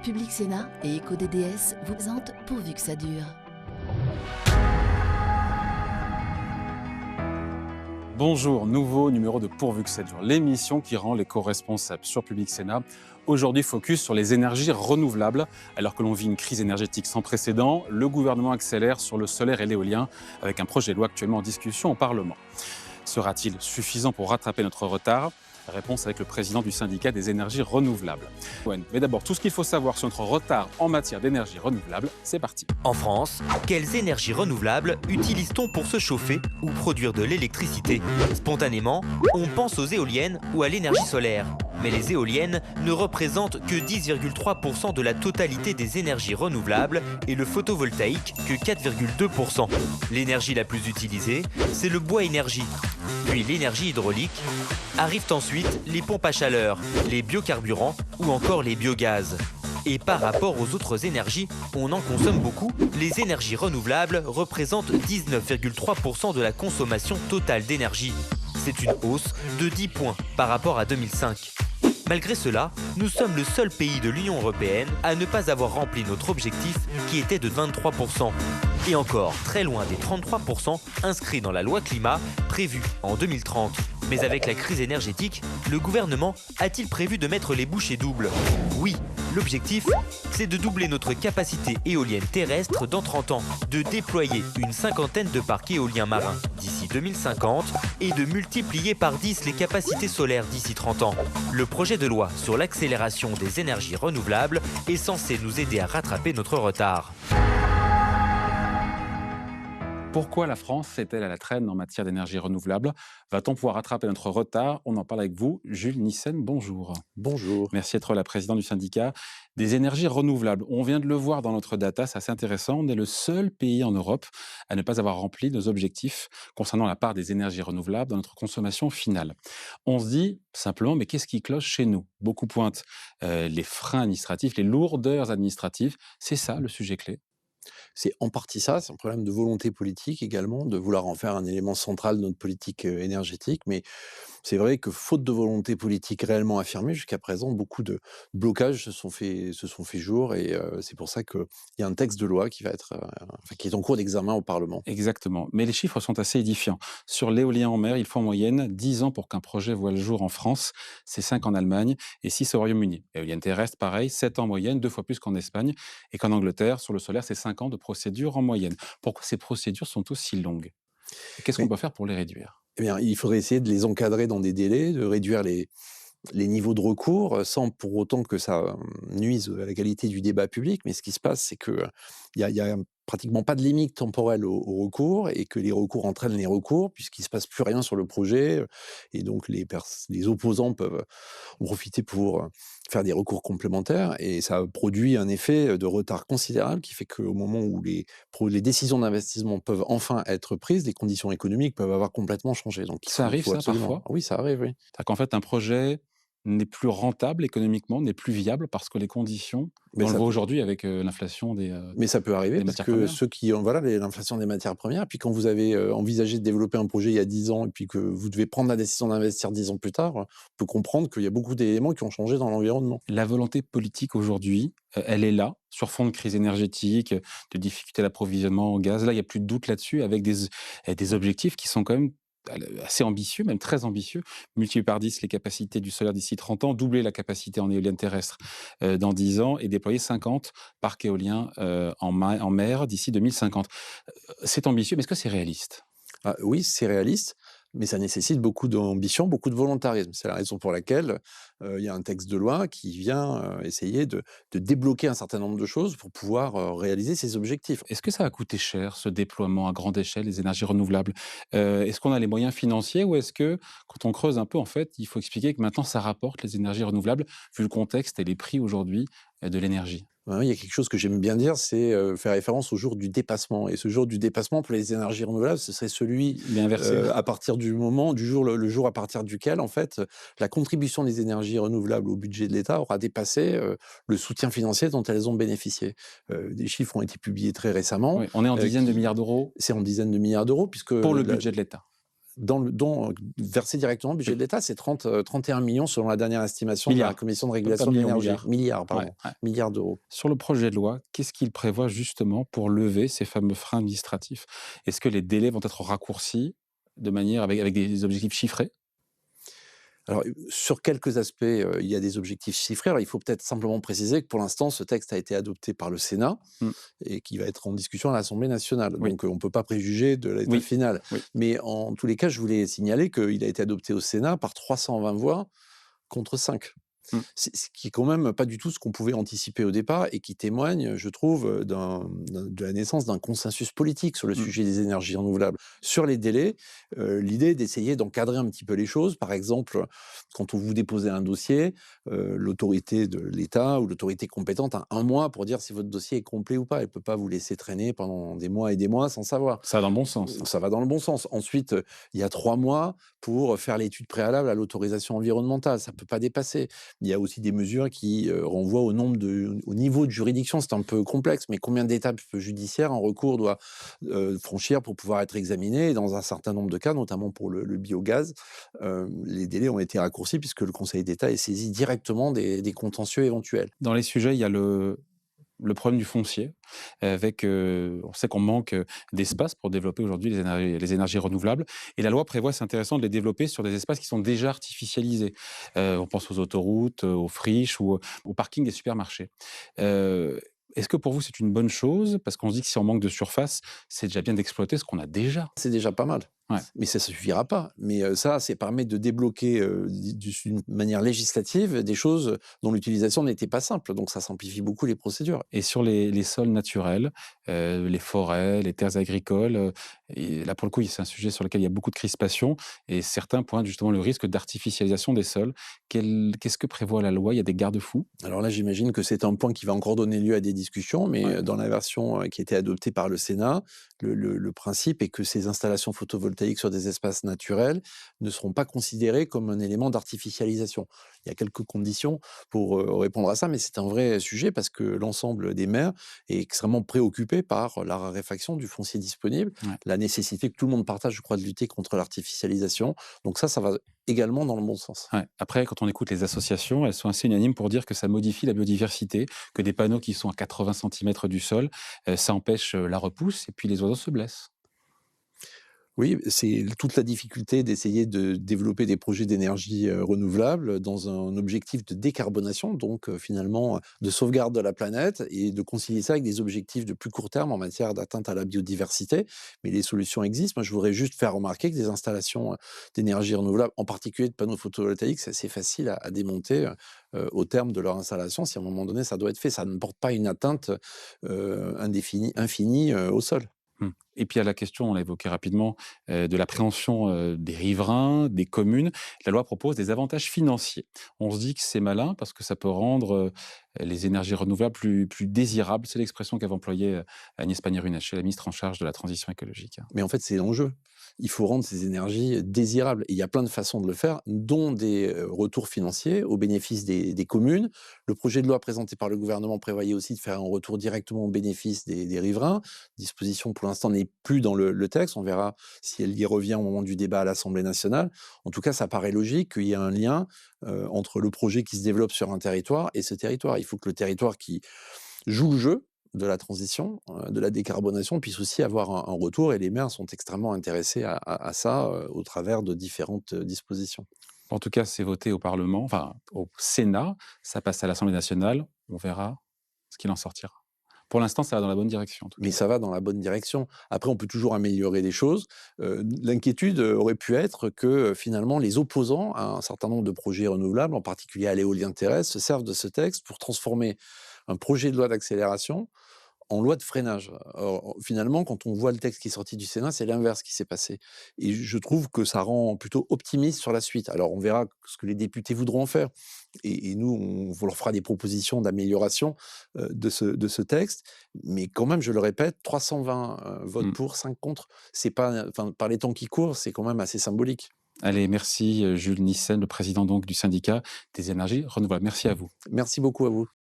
Public Sénat et EcoDDS vous présentent Pourvu que ça dure. Bonjour, nouveau numéro de Pourvu que ça dure, l'émission qui rend l'éco-responsable sur Public Sénat. Aujourd'hui, focus sur les énergies renouvelables. Alors que l'on vit une crise énergétique sans précédent, le gouvernement accélère sur le solaire et l'éolien avec un projet de loi actuellement en discussion au Parlement. Sera-t-il suffisant pour rattraper notre retard ? Réponse avec le président du syndicat des énergies renouvelables. Mais d'abord, tout ce qu'il faut savoir sur notre retard en matière d'énergie renouvelable, c'est parti. En France, quelles énergies renouvelables utilise-t-on pour se chauffer ou produire de l'électricité ? Spontanément, on pense aux éoliennes ou à l'énergie solaire. Mais les éoliennes ne représentent que 10,3% de la totalité des énergies renouvelables et le photovoltaïque que 4,2%. L'énergie la plus utilisée, c'est le bois énergie. Puis l'énergie hydraulique. Arrivent ensuite les pompes à chaleur, les biocarburants ou encore les biogaz. Et par rapport aux autres énergies, on en consomme beaucoup. Les énergies renouvelables représentent 19,3% de la consommation totale d'énergie. C'est une hausse de 10 points par rapport à 2005. Malgré cela, nous sommes le seul pays de l'Union européenne à ne pas avoir rempli notre objectif qui était de 23%. Et encore très loin des 33% inscrits dans la loi climat prévue en 2030. Mais avec la crise énergétique, le gouvernement a-t-il prévu de mettre les bouchées doubles ? Oui, l'objectif, c'est de doubler notre capacité éolienne terrestre dans 30 ans, de déployer une cinquantaine de parcs éoliens marins d'ici 2050 et de multiplier par 10 les capacités solaires d'ici 30 ans. Le projet de loi sur l'accélération des énergies renouvelables est censé nous aider à rattraper notre retard. Pourquoi la France est-elle à la traîne en matière d'énergie renouvelable ? Va-t-on pouvoir rattraper notre retard ? On en parle avec vous, Jules Nissen, bonjour. Bonjour. Merci d'être la présidente du syndicat des énergies renouvelables. On vient de le voir dans notre data, c'est assez intéressant. On est le seul pays en Europe à ne pas avoir rempli nos objectifs concernant la part des énergies renouvelables dans notre consommation finale. On se dit simplement, mais qu'est-ce qui cloche chez nous ? Beaucoup pointent les freins administratifs, les lourdeurs administratives. C'est ça le sujet clé. C'est en partie ça, c'est un problème de volonté politique également, de vouloir en faire un élément central de notre politique énergétique. Mais c'est vrai que faute de volonté politique réellement affirmée, jusqu'à présent, beaucoup de blocages se sont fait jour. Et c'est pour ça qu'il y a un texte de loi qui va être, enfin, qui est en cours d'examen au Parlement. Exactement. Mais les chiffres sont assez édifiants. Sur l'éolien en mer, il faut en moyenne 10 ans pour qu'un projet voie le jour en France. C'est 5 en Allemagne et 6 au Royaume-Uni. Éolienne terrestre, pareil, 7 en moyenne, 2 fois plus qu'en Espagne. Et qu'en Angleterre, sur le solaire, c'est 5 ans de procédure en moyenne. Pourquoi ces procédures sont aussi longues ? Et qu'est-ce qu'on Mais, peut faire pour les réduire ? eh bien, il faudrait essayer de les encadrer dans des délais, de réduire les niveaux de recours, sans pour autant que ça nuise à la qualité du débat public. Mais ce qui se passe, c'est que il y a pratiquement pas de limite temporelle au recours, et que les recours entraînent les recours, puisqu'il se passe plus rien sur le projet. Et donc les opposants peuvent en profiter pour faire des recours complémentaires, et ça produit un effet de retard considérable qui fait qu'au moment où les décisions d'investissement peuvent enfin être prises, les conditions économiques peuvent avoir complètement changé. Donc Ça il arrive, faut ça, absolument... parfois ? Oui, ça arrive, oui. C'est-à-dire qu'en fait, un projet n'est plus rentable économiquement, n'est plus viable parce que les conditions, Mais on le ça voit peut aujourd'hui avec l'inflation Mais ça peut arriver des parce matières que premières. ceux qui ont, voilà, l'inflation des matières premières, puis quand vous avez envisagé de développer un projet il y a 10 ans et puis que vous devez prendre la décision d'investir 10 ans plus tard, on peut comprendre qu'il y a beaucoup d'éléments qui ont changé dans l'environnement. La volonté politique aujourd'hui, elle est là, sur fond de crise énergétique, de difficultés d'approvisionnement en gaz. Là, il y a plus de doute là-dessus, avec des objectifs qui sont quand même assez ambitieux, même très ambitieux. Multiplier par 10 les capacités du solaire d'ici 30 ans, doubler la capacité en éolienne terrestre dans 10 ans et déployer 50 parcs éoliens en mer d'ici 2050. C'est ambitieux, mais est-ce que c'est réaliste ? Ah, oui, c'est réaliste, mais ça nécessite beaucoup d'ambition, beaucoup de volontarisme. C'est la raison pour laquelle il y a un texte de loi qui vient essayer de débloquer un certain nombre de choses pour pouvoir réaliser ces objectifs. Est-ce que ça a coûté cher, ce déploiement à grande échelle des énergies renouvelables ? Est-ce qu'on a les moyens financiers ou est-ce que, quand on creuse un peu, en fait, il faut expliquer que maintenant ça rapporte les énergies renouvelables, vu le contexte et les prix aujourd'hui de l'énergie ? Ouais, il y a quelque chose que j'aime bien dire, c'est faire référence au jour du dépassement. Et ce jour du dépassement pour les énergies renouvelables, ce serait celui Il est inversé. à partir du moment, du jour, le jour à partir duquel, en fait, la contribution des énergies renouvelables au budget de l'État aura dépassé le soutien financier dont elles ont bénéficié. Des chiffres ont été publiés très récemment. Oui, on est en dizaines de Qui milliards d'euros C'est en dizaines de milliards d'euros, puisque pour le budget de l'État. versés directement au budget de l'État. C'est 31 millions selon la dernière estimation de la Milliards. Commission de Pas régulation de millions, l'énergie. milliards. Milliards, Ouais, pardon. ouais. Milliards d'euros. Sur le projet de loi, qu'est-ce qu'il prévoit justement pour lever ces fameux freins administratifs? Est-ce que les délais vont être raccourcis de manière avec des objectifs chiffrés? Alors, sur quelques aspects, il y a des objectifs chiffrés. Alors, il faut peut-être simplement préciser que pour l'instant, ce texte a été adopté par le Sénat Mmh. et qui va être en discussion à l'Assemblée nationale. Oui. Donc, on ne peut pas préjuger de l'état Oui. final. Oui. Mais en tous les cas, je voulais signaler qu'il a été adopté au Sénat par 320 voix contre 5. Mmh. Ce qui est quand même pas du tout ce qu'on pouvait anticiper au départ et qui témoigne, je trouve, de la naissance d'un consensus politique sur le Mmh. sujet des énergies renouvelables. Sur les délais, l'idée est d'essayer d'encadrer un petit peu les choses. Par exemple, quand on vous déposez un dossier, l'autorité de l'État ou l'autorité compétente a 1 mois pour dire si votre dossier est complet ou pas. Elle ne peut pas vous laisser traîner pendant des mois et des mois sans savoir. Ça va dans le bon sens. Ça va dans le bon sens. Ensuite, il y a 3 mois pour faire l'étude préalable à l'autorisation environnementale. Ça ne peut pas dépasser. Il y a aussi des mesures qui renvoient au niveau de juridiction. C'est un peu complexe, mais combien d'étapes judiciaires un recours doit franchir pour pouvoir être examiné? Et dans un certain nombre de cas, notamment pour le biogaz, les délais ont été raccourcis puisque le Conseil d'État est saisi directement des contentieux éventuels. Dans les sujets, il y a le problème du foncier, avec, on sait qu'on manque d'espace pour développer aujourd'hui les énergies renouvelables. Et la loi prévoit, c'est intéressant, de les développer sur des espaces qui sont déjà artificialisés. On pense aux autoroutes, aux friches ou aux parkings des supermarchés. Est-ce que pour vous, c'est une bonne chose? Parce qu'on se dit que si on manque de surface, c'est déjà bien d'exploiter ce qu'on a déjà. C'est déjà pas mal. Ouais. Mais ça ne suffira pas. Mais ça permet de débloquer d'une manière législative des choses dont l'utilisation n'était pas simple. Donc ça simplifie beaucoup les procédures. Et sur les sols naturels, les forêts, les terres agricoles, et là, pour le coup, c'est un sujet sur lequel il y a beaucoup de crispation et certains pointent justement le risque d'artificialisation des sols. Qu'est-ce que prévoit la loi? Il y a des garde-fous? Alors là, j'imagine que c'est un point qui va encore donner lieu à des discussions, mais Ouais. dans la version qui a été adoptée par le Sénat, le principe est que ces installations photovoltaïques sur des espaces naturels ne seront pas considérées comme un élément d'artificialisation. Il y a quelques conditions pour répondre à ça, mais c'est un vrai sujet parce que l'ensemble des maires est extrêmement préoccupé par la raréfaction du foncier disponible, Ouais. la nécessité que tout le monde partage, je crois, de lutter contre l'artificialisation. Donc ça va également dans le bon sens. Ouais. Après, quand on écoute les associations, elles sont assez unanimes pour dire que ça modifie la biodiversité, que des panneaux qui sont à 80 centimètres du sol, ça empêche la repousse et puis les oiseaux se blessent. Oui, c'est toute la difficulté d'essayer de développer des projets d'énergie renouvelable dans un objectif de décarbonation, donc finalement de sauvegarde de la planète et de concilier ça avec des objectifs de plus court terme en matière d'atteinte à la biodiversité. Mais les solutions existent. Moi, je voudrais juste faire remarquer que des installations d'énergie renouvelable, en particulier de panneaux photovoltaïques, c'est assez facile à démonter au terme de leur installation. Si à un moment donné, ça doit être fait, ça ne porte pas une atteinte infinie au sol. Mmh. Et puis il y a la question, on l'a évoqué rapidement, de l'appréhension, des riverains, des communes. La loi propose des avantages financiers. On se dit que c'est malin parce que ça peut rendre, les énergies renouvelables plus désirables. C'est l'expression qu'avait employée, Agnès Pannier-Runacher, la ministre en charge de la transition écologique, hein. Mais en fait, c'est l'enjeu. Il faut rendre ces énergies désirables. Et il y a plein de façons de le faire, dont des retours financiers au bénéfice des communes. Le projet de loi présenté par le gouvernement prévoyait aussi de faire un retour directement au bénéfice des riverains. Disposition pour l'instant n'est plus dans le texte. On verra si elle y revient au moment du débat à l'Assemblée nationale. En tout cas, ça paraît logique qu'il y ait un lien entre le projet qui se développe sur un territoire et ce territoire. Il faut que le territoire qui joue le jeu de la transition, de la décarbonation, puisse aussi avoir un retour et les maires sont extrêmement intéressés à ça, au travers de différentes dispositions. En tout cas, c'est voté au Parlement, enfin au Sénat, ça passe à l'Assemblée nationale, on verra ce qu'il en sortira. Pour l'instant, ça va dans la bonne direction en tout cas. Mais ça va dans la bonne direction. Après, on peut toujours améliorer les choses. L'inquiétude aurait pu être que finalement les opposants à un certain nombre de projets renouvelables, en particulier à l'éolien terrestre, se servent de ce texte pour transformer un projet de loi d'accélération en loi de freinage. Or, finalement, quand on voit le texte qui est sorti du Sénat, c'est l'inverse qui s'est passé. Et je trouve que ça rend plutôt optimiste sur la suite. Alors, on verra ce que les députés voudront en faire. Et nous, on leur fera des propositions d'amélioration de ce texte. Mais quand même, je le répète, 320 votes Mmh. pour, 5 contre. C'est pas, enfin, par les temps qui courent, c'est quand même assez symbolique. Allez, merci, Jules Nissen, le président donc du syndicat des énergies renouvelables. Merci à vous. Merci beaucoup à vous.